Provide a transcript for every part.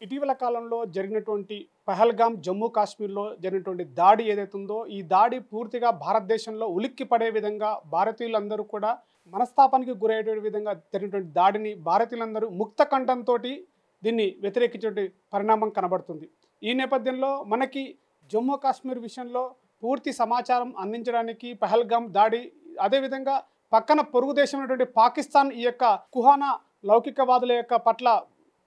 ఇటీవల కాలంలో జరిగినటువంటి పహల్గామ్ జమ్మూ కాశ్మీర్లో జరిగినటువంటి దాడి ఏదైతే ఉందో ఈ దాడి పూర్తిగా భారతదేశంలో ఉలిక్కి పడే విధంగా భారతీయులందరూ కూడా మనస్తాపానికి గురయ్యే విధంగా జరిగినటువంటి దాడిని భారతీయులందరూ ముక్త కంఠంతో దీన్ని వ్యతిరేకించే పరిణామం కనబడుతుంది. ఈ నేపథ్యంలో మనకి జమ్మూ కాశ్మీర్ విషయంలో పూర్తి సమాచారం అందించడానికి పహల్గామ్ దాడి అదేవిధంగా పక్కన పొరుగు దేశమైనటువంటి పాకిస్తాన్ ఈ యొక్క కుహానా లౌకికవాదుల యొక్క పట్ల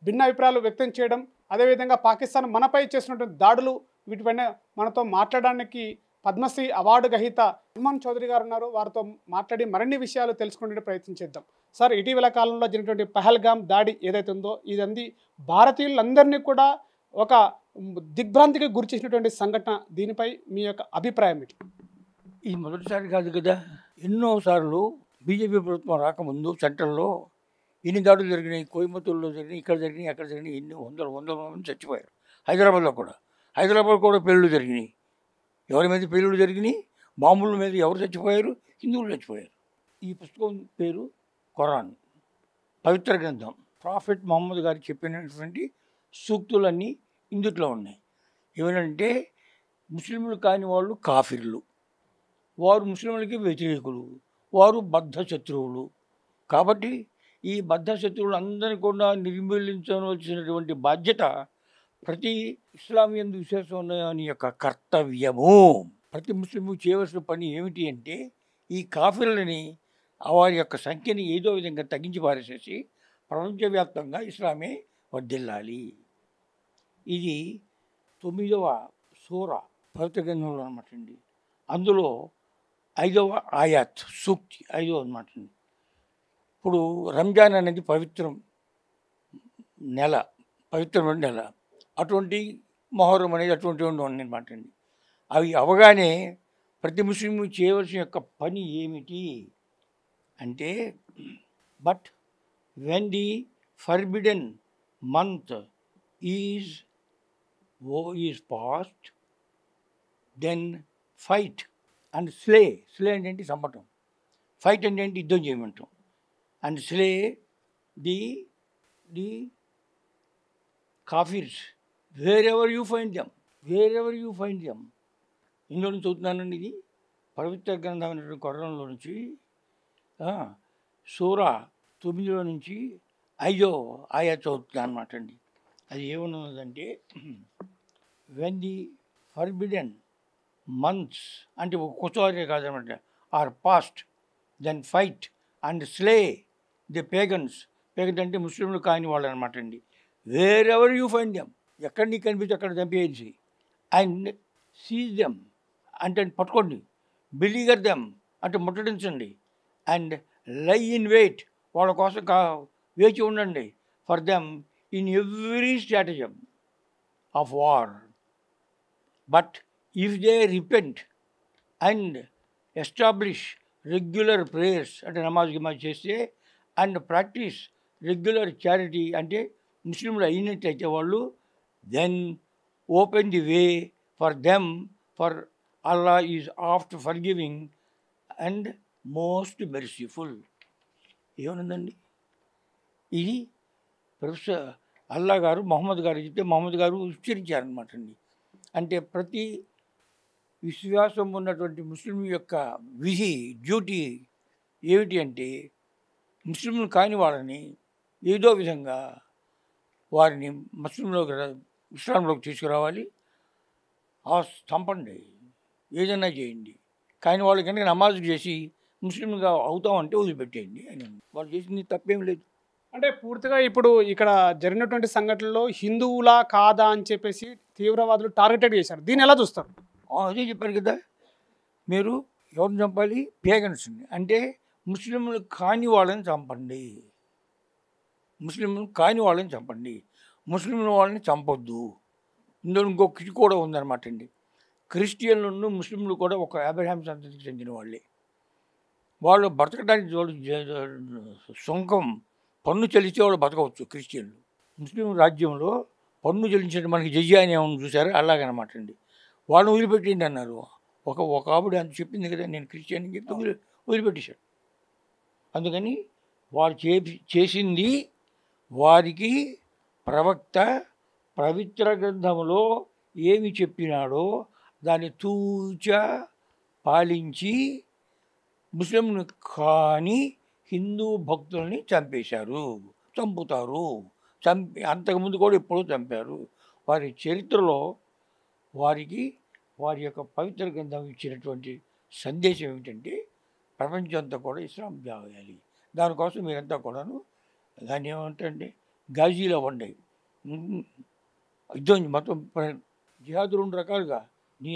భిన్న అభిప్రాయాలు వ్యక్తం చేయడం, అదేవిధంగా పాకిస్తాన్ మనపై చేసినటువంటి దాడులు వీటిపైన మనతో మాట్లాడడానికి పద్మశ్రీ అవార్డు గ్రహీత సల్మాన్ చౌదరి గారు ఉన్నారు. వారితో మాట్లాడి మరిన్ని విషయాలు తెలుసుకునే ప్రయత్నం చేద్దాం. సార్, ఇటీవల కాలంలో జరిగినటువంటి పహల్గామ్ దాడి ఏదైతే ఉందో ఇదంది భారతీయులందరినీ కూడా ఒక దిగ్భ్రాంతికి గురి చేసినటువంటి సంఘటన. దీనిపై మీ యొక్క అభిప్రాయం ఏంటి? ఇది మొదటిసారి కాదు కదా, ఎన్నోసార్లు బీజేపీ ప్రభుత్వం రాకముందు సెంట్రల్లో ఎన్ని దాడులు జరిగినాయి. కోయంబత్తూరులో జరిగినాయి, ఇక్కడ జరిగినాయి, అక్కడ జరిగినాయి. ఎన్ని వందల మంది చచ్చిపోయారు. హైదరాబాద్లో కూడా పెళ్ళిళ్ళు జరిగినాయి. ఎవరి మీద పెళ్ళిళ్ళు జరిగినాయి? బాంబుల మీద ఎవరు చచ్చిపోయారు? హిందువులు చచ్చిపోయారు. ఈ పుస్తకం పేరు ఖురాన్, పవిత్ర గ్రంథం. ప్రాఫెట్ మహమ్మద్ గారు చెప్పినటువంటి సూక్తులన్నీ ఇందుట్లో ఉన్నాయి. ఏమనంటే ముస్లింలు కాని వాళ్ళు కాఫిర్లు, వారు ముస్లింలకి వ్యతిరేకులు, వారు బద్ధ శత్రువులు. కాబట్టి ఈ బద్ధ శత్రువులు అందరినీ కూడా నిర్మూలించవలసినటువంటి బాధ్యత ప్రతి ఇస్లామియందు విశ్వాసం ఉన్న యొక్క కర్తవ్యము. ప్రతి ముస్లిము చేయవలసిన పని ఏమిటి అంటే ఈ కాఫీలని వారి యొక్క సంఖ్యని ఏదో విధంగా తగ్గించి పారేసేసి ప్రపంచవ్యాప్తంగా ఇస్లామే వర్ధిల్లాలి. ఇది 9వ సూర పవిత్ర గ్రంథంలో అనమాట అండి. అందులో 5వ ఆయాత్ సూక్తి 5వ అనమాట అండి. ఇప్పుడు రంజాన్ అనేది పవిత్రమైన నెల. అటువంటి మొహరం అనేది అటువంటి అనమాట అండి. అవి అవగానే ప్రతి ముస్లిం చేయవలసిన యొక్క పని ఏమిటి అంటే, but when the forbidden month is past, then fight and slay అంటే ఏంటి? చంపటం. ఫైట్ అంటే ఏంటి? యుద్ధం చేయమంటాం. And slay the kafirs wherever you find them. ఇందులో నుంచి చదువుతున్నానండి. ఇది పవిత్ర గ్రంథమైనటువంటి ఖురాన్లో నుంచి సూర 9లో నుంచి 5వ ఆయాత్ చదువుతున్నాను అనమాట అండి. అది ఏమన్నదంటే, వెన్ ది ఫర్బిడెన్ మంత్స్ అంటే ఒక్కోసారి కాదనమాట are past, then fight and slay the pagans అంటే ముస్లింలు కాని వాళ్ళు అనమాట అండి. Wherever you find them, ఎక్కడ నీకు కనిపిస్తే అక్కడ చంపేసి, అండ్ సీజ్ దెమ్ అంటే పట్టుకోండి, బిలీగర్ దెమ్ అంటే ముట్టడించండి, అండ్ లై ఇన్ వెయిట్ వాళ్ళ కోసం వేచి ఉండండి, for them in every stratagem of war. But if they repent and establish regular prayers అంటే నమాజ్ చేస్తే, అండ్ ప్రాక్టీస్ రెగ్యులర్ చారిటీ అంటే ముస్లింలు అయినట్టయితే వాళ్ళు, then open the way for them, for Allah is after forgiving and most merciful. ఏమనుందండి ఇది? Professor అల్లా గారు మహమ్మద్ గారు చెప్తే మహమ్మద్ గారు ఉచ్చరించారనమాట అండి. అంటే ప్రతి విశ్వాసం ఉన్నటువంటి ముస్లిం యొక్క విధి, డ్యూటీ ఏమిటి అంటే ముస్లింలు కాని వాళ్ళని ఏదో విధంగా వారిని ఇస్లాంలోకి తీసుకురావాలి. చంపండి, ఏదైనా చేయండి, కానీ వాళ్ళు కనుక నమాజ్ చేసి ముస్లింగా అవుతామంటే వదిలిపెట్టేయండి అని. వాళ్ళు చేసింది తప్పేం లేదు. అంటే పూర్తిగా ఇప్పుడు ఇక్కడ జరిగినటువంటి సంఘటనలో హిందువులా కాదా అని చెప్పేసి తీవ్రవాదులు టార్గెటెడ్ చేశారు. దీన్ని ఎలా చూస్తారు? అదే చెప్పారు కదా, మీరు ఎవరిని చంపాలి? పేగన్స్ని, అంటే ముస్లింలు కాని వాళ్ళని చంపండి. ముస్లింల వాళ్ళని చంపొద్దు. ఇందులో ఇంకొక ఇది కూడా ఉందన్నమాట అండి. క్రిస్టియన్లు ముస్లింలు కూడా ఒక అబ్రహాం సంతతికి చెందిన వాళ్ళే. వాళ్ళు బ్రతకడానికి సుంకం పన్ను చెల్లించే వాళ్ళు బతకవచ్చు క్రిస్టియన్లు. ముస్లిం రాజ్యంలో పన్ను చెల్లించడం మనకి జజియా అని ఏమన్నా చూసారా? అలాగనమాట అండి. వాళ్ళని వదిలిపెట్టిండి అన్నారు. ఒక ఆవిడ అంత చెప్పింది కదా, నేను క్రిస్టియన్ అని చెప్పి వదిలిపెట్టేశాడు. అందుకని వాళ్ళు చేసింది వారికి ప్రవక్త పవిత్ర గ్రంథంలో ఏమి చెప్పినాడో దాన్ని తూచా పాలించి ముస్లింలు కానీ హిందూ భక్తుల్ని చంపేశారు, చంపుతారు, అంతకుముందు కూడా ఎప్పుడూ చంపారు. వారి చరిత్రలో వారికి వారి యొక్క పవిత్ర గ్రంథం ఇచ్చినటువంటి సందేశం ఏమిటంటే ప్రపంచం అంతా కూడా ఇస్లాం చేయాలి. దానికోసం మీరంతా కూడాను దాన్ని ఏమంటే గాజీలో వండాయి యుద్ధం మొత్తం జిహాద్ 2 రకాలుగా.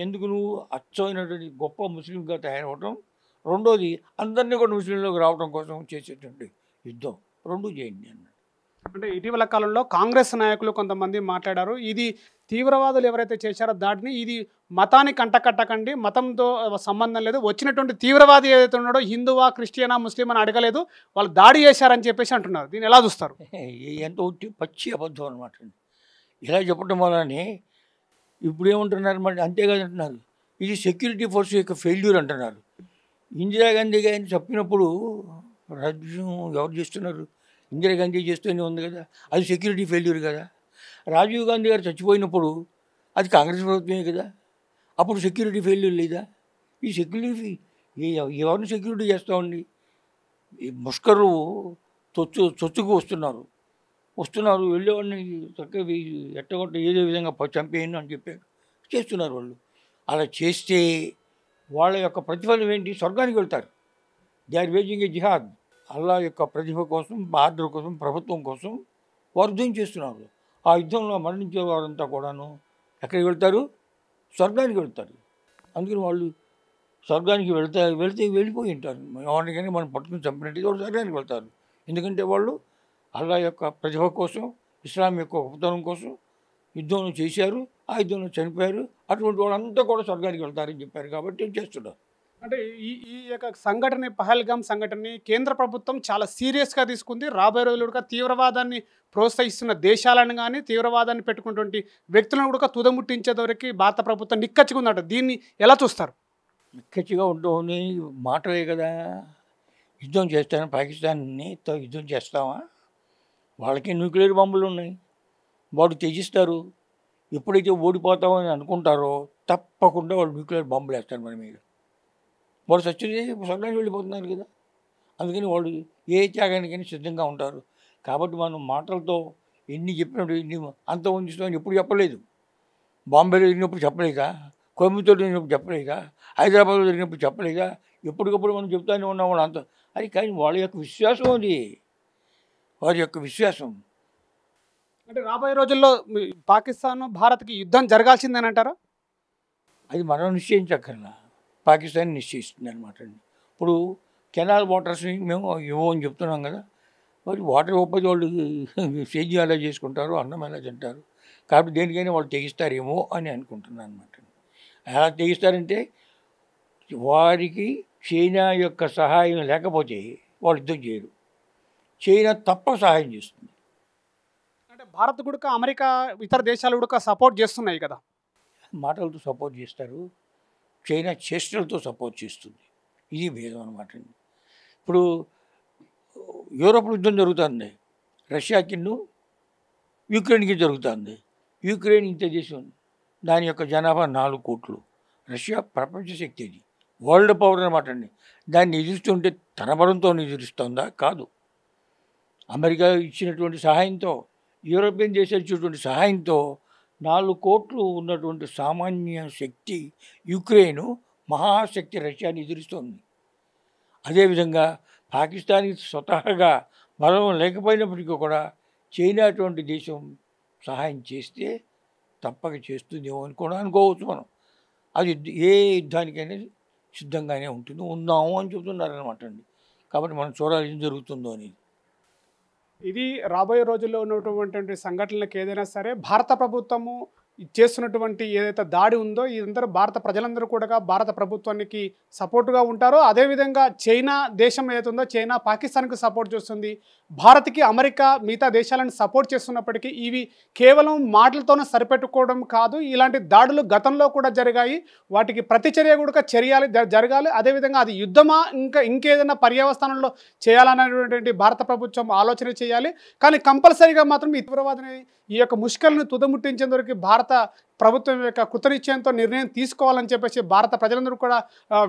ఎందుకు నువ్వు అచ్చమైనటువంటి గొప్ప ముస్లింగా తయారవటం, రెండోది అందరినీ కూడా ముస్లింలోకి రావడం కోసం చేసేటువంటి యుద్ధం, 2 చేయండి అన్నాడు. అంటే ఇటీవల కాలంలో కాంగ్రెస్ నాయకులు కొంతమంది మాట్లాడారు, ఇది తీవ్రవాదులు ఎవరైతే చేశారో దాడిని ఇది మతానికి అంటకట్టకండి, మతంతో సంబంధం లేదు, వచ్చినటువంటి తీవ్రవాది ఏదైతే ఉన్నాడో హిందువా క్రిస్టియనా ముస్లిం అని అడగలేదు, వాళ్ళు దాడి చేశారని చెప్పేసి అంటున్నారు. దీన్ని ఎలా చూస్తారు? ఎంత పచ్చి అబద్ధం అనమాట. ఇలా చెప్పడం వల్లనే ఇప్పుడు ఏమంటున్నారు మరి, అంతేకాదు అంటున్నారు ఇది సెక్యూరిటీ ఫోర్స్ యొక్క ఫెయిల్యూర్ అంటున్నారు. ఇందిరాగాంధీ గారిని చెప్పినప్పుడు రాజ్యం ఎవరు చేస్తున్నారు? ఇందిరాగాంధీ చేస్తూనే ఉంది కదా, అది సెక్యూరిటీ ఫెయిల్యూర్ కదా. రాజీవ్ గాంధీ గారు చచ్చిపోయినప్పుడు అది కాంగ్రెస్ ప్రభుత్వమే కదా, అప్పుడు సెక్యూరిటీ ఫెయిల్యూర్ లేదా? ఈ సెక్యూరిటీ ఎవరిని సెక్యూరిటీ చేస్తామండి? ఈ ముష్కరు చొచ్చుకు వస్తున్నారు వెళ్ళేవాడిని చక్కగా ఎట్టగొట్ట ఏదో విధంగా చంపేయండి అని చెప్పారు, చేస్తున్నారు వాళ్ళు. అలా చేస్తే వాళ్ళ యొక్క ప్రతిఫలం ఏంటి? స్వర్గానికి వెళ్తారు. దే ఆర్ వేజింగ్ ఏ జిహాద్. అల్లా యొక్క ప్రతిభ కోసం, ఆర్డర్ కోసం, ప్రభుత్వం కోసం వారు యుద్ధం చేస్తున్నారు. ఆ యుద్ధంలో మరణించే వారంతా కూడాను ఎక్కడికి వెళ్తారు? స్వర్గానికి వెళ్తారు. అందుకని వాళ్ళు స్వర్గానికి వెళ్తే వెళ్ళిపోయి ఉంటారు. ఎవరిని కానీ మనం పట్టుకుని చంపినట్టు వాళ్ళు స్వర్గానికి వెళ్తారు. ఎందుకంటే వాళ్ళు అల్లా యొక్క ప్రతిభ కోసం, ఇస్లాం యొక్క గొప్పతనం కోసం యుద్ధంలో చేశారు, ఆ యుద్ధంలో చనిపోయారు. అటువంటి వాళ్ళంతా కూడా స్వర్గానికి వెళ్తారని చెప్పారు కాబట్టి చేస్తున్నారు. అంటే ఈ యొక్క సంఘటన, పహల్గామ్ సంఘటనని కేంద్ర ప్రభుత్వం చాలా సీరియస్గా తీసుకుంది. రాబోయే రోజులుగా తీవ్రవాదాన్ని ప్రోత్సహిస్తున్న దేశాలను కానీ తీవ్రవాదాన్ని పెట్టుకున్నటువంటి వ్యక్తులను కూడా తుదముట్టించేంతవరకు భారత ప్రభుత్వం నిక్కచ్చిగా ఉందంట. దీన్ని ఎలా చూస్తారు? నిక్కచ్చిగా ఉంటుంది మాటలే కదా. యుద్ధం చేస్తాను పాకిస్తాన్తో యుద్ధం చేస్తామా? వాళ్ళకి న్యూక్లియర్ బాంబులు ఉన్నాయి, వాడు త్యజిస్తారు. ఎప్పుడైతే ఓడిపోతామని అనుకుంటారో తప్పకుండా వాళ్ళు న్యూక్లియర్ బాంబులు వేస్తారు మన మీద. వాడు సచ్చుని స్వర్గానికి వెళ్ళిపోతున్నారు కదా. అందుకని వాళ్ళు ఏ త్యాగానికైనా సిద్ధంగా ఉంటారు. కాబట్టి మనం మాటలతో ఎన్ని చెప్పినప్పుడు ఎన్ని అంత ఉంచుతామని ఎప్పుడు చెప్పలేదు. బాంబేలో జరిగినప్పుడు చెప్పలేదా? కోయంబత్తూరులో జరిగినప్పుడు చెప్పలేదా? హైదరాబాద్లో జరిగినప్పుడు చెప్పలేదా? ఎప్పటికప్పుడు మనం చెప్తానే ఉన్నాం వాళ్ళు అంత. అది కానీ వాళ్ళ యొక్క విశ్వాసం, అది వారి యొక్క విశ్వాసం. అంటే రాబోయే రోజుల్లో పాకిస్తాన్ భారత్కి యుద్ధం జరగాల్సిందని అంటారా? అది మనం నిశ్చయించక్కర్లా, పాకిస్తాన్ నిశ్చయిస్తుంది అనమాట అండి. ఇప్పుడు కెనాల్ వాటర్స్ని మేము ఇవ్వమని చెప్తున్నాం కదా, మరి వాటర్ ఇవ్వకపోతే వాళ్ళు సేద్యం ఎలా చేసుకుంటారు, అన్నం ఎలా తింటారు? కాబట్టి దేనికైనా వాళ్ళు తెగిస్తారేమో అని అనుకుంటున్నాను అనమాట. ఎలా తెగిస్తారంటే వారికి చైనా యొక్క సహాయం లేకపోతే వాళ్ళు యుద్ధం చేయరు. చైనా తప్ప సహాయం చేస్తుంది. అంటే భారత్ కూడా అమెరికా ఇతర దేశాలు కూడా సపోర్ట్ చేస్తున్నాయి కదా. మాటలతో సపోర్ట్ చేస్తారు, చైనా చేష్టలతో సపోర్ట్ చేస్తుంది. ఇది భేదం అనమాట. ఇప్పుడు యూరోప్లో యుద్ధం జరుగుతుంది, రష్యాకి యుక్రెయిన్కి జరుగుతుంది. యుక్రెయిన్ ఇంత దేశం, దాని యొక్క జనాభా 4 కోట్లు. రష్యా ప్రపంచ శక్తి, అది వరల్డ్ పవర్ అనమాట అండి. దాన్ని ఎదురుస్తుంటే తన బలంతో ఎదురుస్తుందా? కాదు. అమెరికా ఇచ్చినటువంటి సహాయంతో, యూరోపియన్ దేశాలు ఇచ్చినటువంటి సహాయంతో 4 కోట్లు ఉన్నటువంటి సామాన్య శక్తి యుక్రెయిన్ మహాశక్తి రష్యాని ఎదురుస్తోంది. అదేవిధంగా పాకిస్తాన్కి స్వతహాగా బలం లేకపోయినప్పటికీ కూడా చైనా అటువంటి దేశం సహాయం చేస్తే తప్పక చేస్తుందేమో అని కూడా అనుకోవచ్చు మనం. అది ఏ యుద్ధానికైనా సిద్ధంగానే ఉంటుంది, ఉన్నాము అని చెబుతున్నారనమాట అండి. కాబట్టి మనం చూడాలి ఏం జరుగుతుందో అనేది. ఇది రాబోయే రోజుల్లో ఉన్నటువంటి సంఘటనలకు ఏదైనా సరే భారత ప్రభుత్వము చేస్తున్నటువంటి ఏదైతే దాడి ఉందో ఇదంతా భారత ప్రజలందరూ కూడా భారత ప్రభుత్వానికి సపోర్టుగా ఉంటారో, అదేవిధంగా చైనా దేశం ఏదైతే ఉందో చైనా పాకిస్తాన్కి సపోర్ట్ చేస్తుంది, భారత్కి అమెరికా మిగతా దేశాలను సపోర్ట్ చేస్తున్నప్పటికీ ఇవి కేవలం మాటలతోనే సరిపెట్టుకోవడం కాదు, ఇలాంటి దాడులు గతంలో కూడా జరిగాయి, వాటికి ప్రతిచర్య కూడా జరగాలి. అదేవిధంగా అది యుద్ధమా ఇంకేదైనా పర్యవస్థానంలో చేయాలనేటువంటి భారత ప్రభుత్వం ఆలోచన చేయాలి. కానీ కంపల్సరీగా మాత్రం ఈ తీవ్రవాదిని ఈ యొక్క ముష్కలను తుదముట్టించేందుకు భారత ప్రభుత్వం యొక్క కృతనిశ్చయంతో నిర్ణయం తీసుకోవాలని చెప్పేసి భారత ప్రజలందరూ కూడా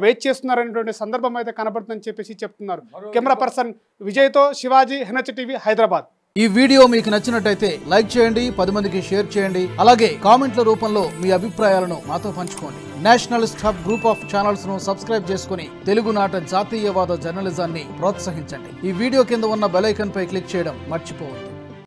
వెయిట్ చేస్తున్నారనేటువంటి సందర్భం అయితే కనబడుతుందని చెప్పేసి చెప్తున్నారు. కెమెరా పర్సన్ విజయ్తో శివాజీ, NH టీవీ, హైదరాబాద్. ఈ వీడియో మీకు నచ్చినట్టయితే లైక్ చేయండి, 10 మందికి షేర్ చేయండి. అలాగే కామెంట్ల రూపంలో మీ అభిప్రాయాలను మాతో పంచుకోండి. Nationalist hub group of channels ను సబ్స్క్రైబ్ చేసుకుని తెలుగునాట జాతీయవాద జర్నలిజాన్ని ప్రోత్సహించండి. ఈ వీడియో కింద ఉన్న బెల్ ఐకాన్ పై క్లిక్ చేయడం మర్చిపోవద్దు.